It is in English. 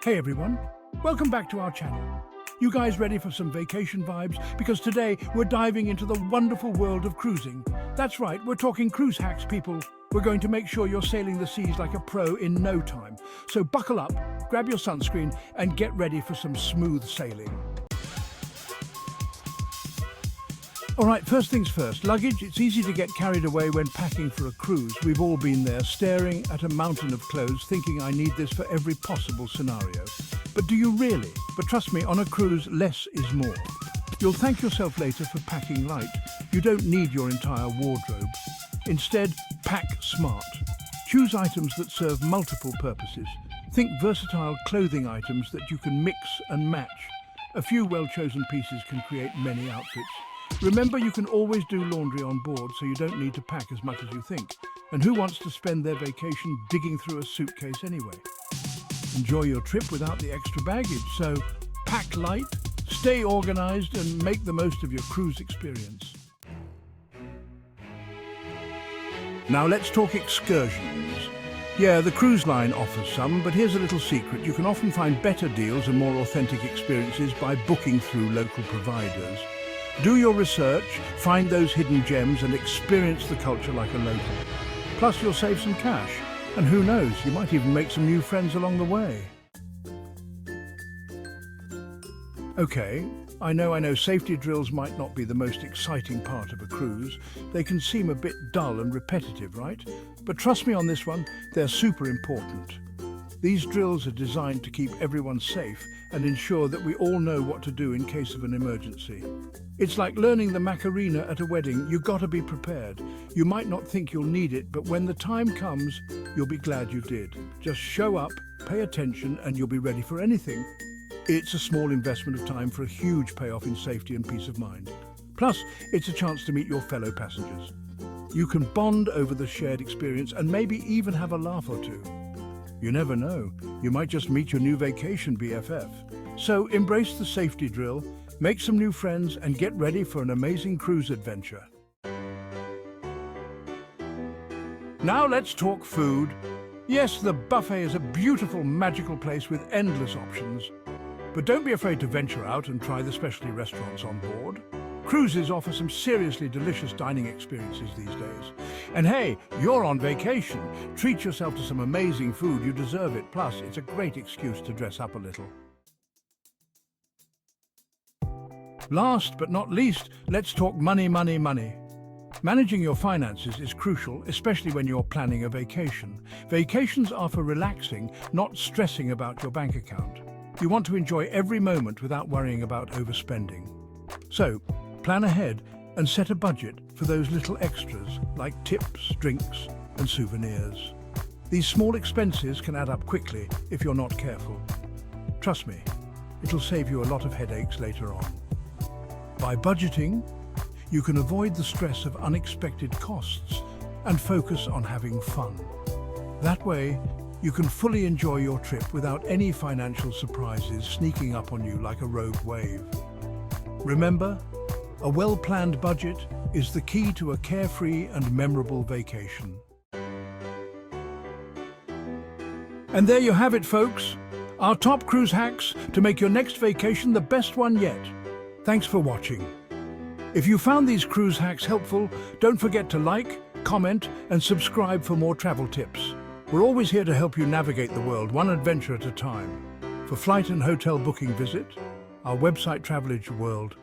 Hey everyone, welcome back to our channel. You guys ready for some vacation vibes? Because today we're diving into the wonderful world of cruising. That's right, we're talking cruise hacks, people. We're going to make sure you're sailing the seas like a pro in no time. So buckle up, grab your sunscreen, and get ready for some smooth sailing. All right, first things first, luggage. It's easy to get carried away when packing for a cruise. We've all been there, staring at a mountain of clothes, thinking I need this for every possible scenario. But do you really? But trust me, on a cruise, less is more. You'll thank yourself later for packing light. You don't need your entire wardrobe. Instead, pack smart. Choose items that serve multiple purposes. Think versatile clothing items that you can mix and match. A few well-chosen pieces can create many outfits. Remember, you can always do laundry on board, so you don't need to pack as much as you think. And who wants to spend their vacation digging through a suitcase anyway? Enjoy your trip without the extra baggage, so pack light, stay organized, and make the most of your cruise experience. Now let's talk excursions. Yeah, the cruise line offers some, but here's a little secret. You can often find better deals and more authentic experiences by booking through local providers. Do your research, find those hidden gems, and experience the culture like a local. Plus, you'll save some cash. And who knows, you might even make some new friends along the way. Okay, I know safety drills might not be the most exciting part of a cruise. They can seem a bit dull and repetitive, right? But trust me on this one, they're super important. These drills are designed to keep everyone safe and ensure that we all know what to do in case of an emergency. It's like learning the Macarena at a wedding. You've got to be prepared. You might not think you'll need it, but when the time comes, you'll be glad you did. Just show up, pay attention, and you'll be ready for anything. It's a small investment of time for a huge payoff in safety and peace of mind. Plus, it's a chance to meet your fellow passengers. You can bond over the shared experience and maybe even have a laugh or two. You never know, you might just meet your new vacation BFF. So embrace the safety drill, make some new friends, and get ready for an amazing cruise adventure. Now let's talk food. Yes, the buffet is a beautiful, magical place with endless options. But don't be afraid to venture out and try the specialty restaurants on board. Cruises offer some seriously delicious dining experiences these days. And hey, you're on vacation. Treat yourself to some amazing food. You deserve it. Plus, it's a great excuse to dress up a little. Last but not least, let's talk money, money, money. Managing your finances is crucial, especially when you're planning a vacation. Vacations are for relaxing, not stressing about your bank account. You want to enjoy every moment without worrying about overspending. So, plan ahead and set a budget for those little extras like tips, drinks, and souvenirs. These small expenses can add up quickly if you're not careful. Trust me, it'll save you a lot of headaches later on. By budgeting, you can avoid the stress of unexpected costs and focus on having fun. That way, you can fully enjoy your trip without any financial surprises sneaking up on you like a rogue wave. Remember, a well-planned budget is the key to a carefree and memorable vacation. And there you have it, folks. Our top cruise hacks to make your next vacation the best one yet. Thanks for watching. If you found these cruise hacks helpful, don't forget to like, comment, and subscribe for more travel tips. We're always here to help you navigate the world, one adventure at a time. For flight and hotel booking, visit our website, Travelage World.